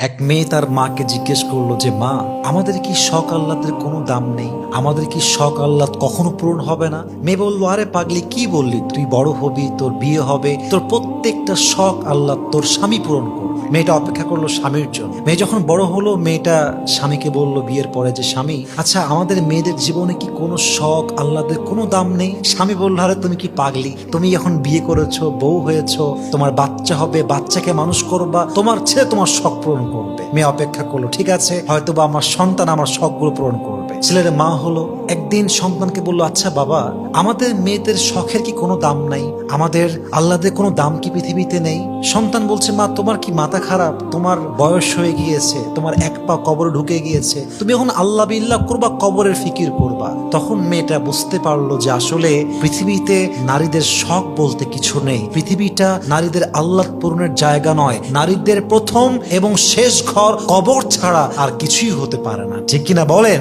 এক মেয়ে তার মাকে জিজ্ঞেস করলো যে মা, আমাদের কি শখ আহ্লাদের কোনো দাম নেই? আমাদের কি শখ আহ্লাদ কখনো পূরণ হবে না? মেয়ে বললো, আরে পাগলি, কি বললি? তুই বড় হবি, তোর বিয়ে হবে, তোর প্রত্যেকটা শখ আহ্লাদ তোর স্বামী পূরণ করবে। মেয়েটা অপেক্ষা করলো স্বামীর জন্য। মেয়ে যখন বড় হলো, মেয়েটা স্বামীকে বলল বিয়ের পরে যে স্বামী, আচ্ছা আমাদের মেয়েদের জীবনে কি কোনো শখ আহ্লাদের কোনো দাম নেই? স্বামী বলল, আরে তুমি কি পাগলি? তুমি এখন বিয়ে করেছো, বউ হয়েছো, তোমার বাচ্চা হবে, বাচ্চাকে মানুষ করবা, তোমার ছেলে তোমার শখ পূরণ করবে। মেয়ে অপেক্ষা করলো, ঠিক আছে, হয়তোবা আমার সন্তান আমার শখগুলো পূরণ করবে। ছেলের মা হলো, একদিন সন্তানকে বললো, আচ্ছা বাবা, আমাদের মেয়েদের শখের কি কোনো দাম নাই? আমাদের আহ্লাদের কোনো দাম কি পৃথিবীতে নেই? সন্তান বলছে, মা তোমার কি মাথা খারাপ? তোমার বয়স হয়ে গিয়েছে, তোমার এক পা কবরে ঢুকে গিয়েছে, তুমি এখন আল্লাহ বিল্লাহ করবা, কবরের ফিকির করবা। তখন মেয়েটা বুঝতে পারলো যে আসলে পৃথিবীতে নারীদের শখ বলতে কিছু নেই। পৃথিবীটা নারীদের আহ্লাদ পূরণের জায়গা নয়। নারীদের প্রথম এবং শেষ ঘর কবর ছাড়া আর কিছুই হতে পারে না। ঠিক কিনা বলেন?